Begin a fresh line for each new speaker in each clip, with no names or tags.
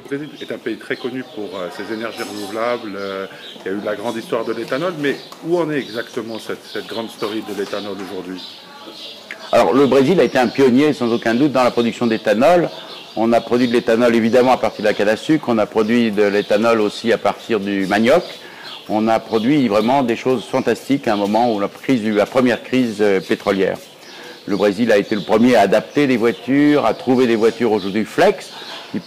Brésil est un pays très connu pour ses énergies renouvelables. Il y a eu la grande histoire de l'éthanol, mais où en est exactement cette grande story de l'éthanol aujourd'hui?
Alors, le Brésil a été un pionnier, sans aucun doute, dans la production d'éthanol. On a produit de l'éthanol, évidemment, à partir de la canne à sucre. On a produit de l'éthanol aussi à partir du manioc. On a produit vraiment des choses fantastiques à un moment où la première crise pétrolière. Le Brésil a été le premier à adapter des voitures, à trouver des voitures aujourd'hui flex,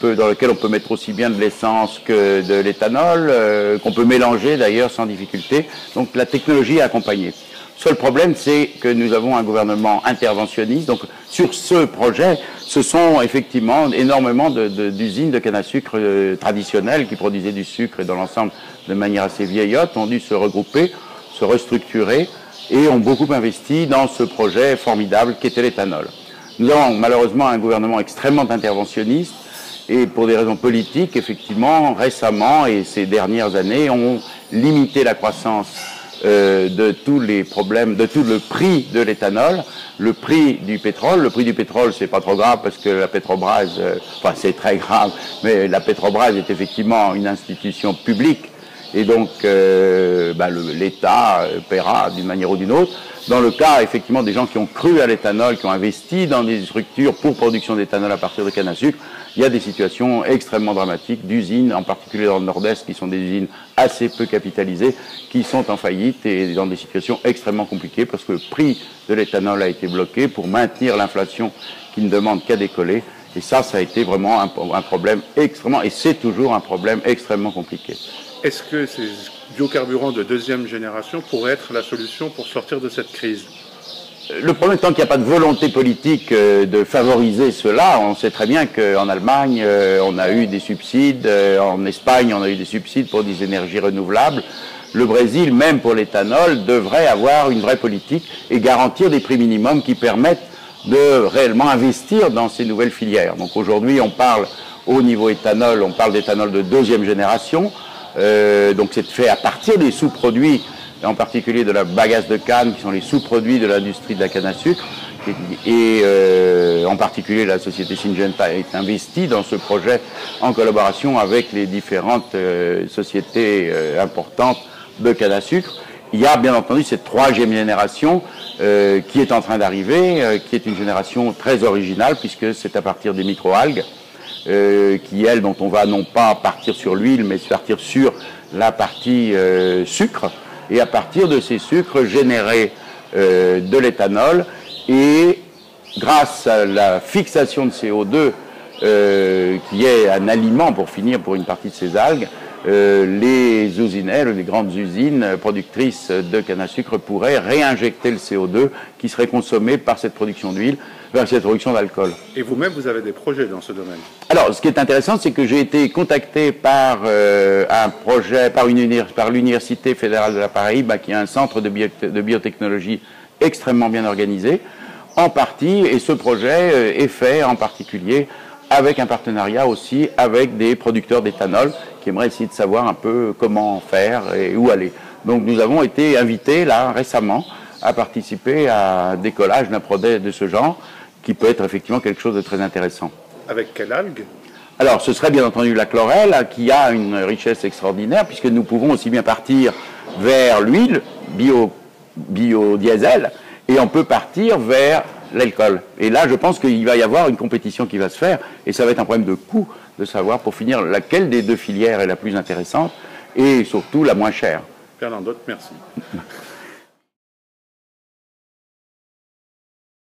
dans lesquelles on peut mettre aussi bien de l'essence que de l'éthanol, qu'on peut mélanger d'ailleurs sans difficulté. Donc la technologie a accompagné. Seul problème, c'est que nous avons un gouvernement interventionniste. Donc sur ce projet, ce sont effectivement énormément d'usines de canne à sucre traditionnelles qui produisaient du sucre dans l'ensemble de manière assez vieillotte, ont dû se regrouper, se restructurer et ont beaucoup investi dans ce projet formidable qu'était l'éthanol. Nous avons malheureusement un gouvernement extrêmement interventionniste et pour des raisons politiques, effectivement, récemment et ces dernières années, ont limité la croissance de tous les problèmes, de tout le prix de l'éthanol, le prix du pétrole. Le prix du pétrole, c'est pas trop grave parce que la Petrobras, enfin c'est très grave, mais la Petrobras est effectivement une institution publique et donc l'État paiera d'une manière ou d'une autre. Dans le cas, effectivement, des gens qui ont cru à l'éthanol, qui ont investi dans des structures pour production d'éthanol à partir de canne à sucre, il y a des situations extrêmement dramatiques d'usines, en particulier dans le Nord-Est, qui sont des usines assez peu capitalisées, qui sont en faillite et dans des situations extrêmement compliquées parce que le prix de l'éthanol a été bloqué pour maintenir l'inflation qui ne demande qu'à décoller. Et ça a été vraiment un problème extrêmement, et c'est toujours un problème extrêmement compliqué.
Est-ce que ces biocarburants de deuxième génération pourraient être la solution pour sortir de cette crise?
Le problème étant qu'il n'y a pas de volonté politique de favoriser cela, on sait très bien qu'en Allemagne, on a eu des subsides, en Espagne, on a eu des subsides pour des énergies renouvelables. Le Brésil, même pour l'éthanol, devrait avoir une vraie politique et garantir des prix minimums qui permettent de réellement investir dans ces nouvelles filières. Donc aujourd'hui, on parle au niveau éthanol, on parle d'éthanol de deuxième génération. Donc c'est fait à partir des sous-produits, en particulier de la bagasse de canne, qui sont les sous-produits de l'industrie de la canne à sucre. Et en particulier, la société Syngenta est investie dans ce projet en collaboration avec les différentes sociétés importantes de canne à sucre. Il y a bien entendu cette troisième génération qui est en train d'arriver, qui est une génération très originale, puisque c'est à partir des microalgues. Dont on va non pas partir sur l'huile, mais partir sur la partie sucre, et à partir de ces sucres générer de l'éthanol, et grâce à la fixation de CO2, qui est un aliment pour finir pour une partie de ces algues, les usinères, les grandes usines productrices de canne à sucre pourraient réinjecter le CO2 qui serait consommé par cette production d'huile vers cette production d'alcool.
Et vous-même, vous avez des projets dans ce domaine?
Alors, ce qui est intéressant, c'est que j'ai été contacté par un projet, par l'Université fédérale de la Paraïbe, qui a un centre de biotechnologie extrêmement bien organisé, en partie, et ce projet est fait en particulier avec un partenariat aussi avec des producteurs d'éthanol qui aimeraient essayer de savoir un peu comment faire et où aller. Donc nous avons été invités là récemment à participer à un décollage d'un projet de ce genre qui peut être effectivement quelque chose de très intéressant.
Avec quelle algue?
Alors ce serait bien entendu la chlorelle qui a une richesse extraordinaire puisque nous pouvons aussi bien partir vers l'huile, biodiesel, et on peut partir vers l'alcool. Et là, je pense qu'il va y avoir une compétition qui va se faire, et ça va être un problème de coût de savoir, pour finir, laquelle des deux filières est la plus intéressante, et surtout la moins chère.
Fernando, merci.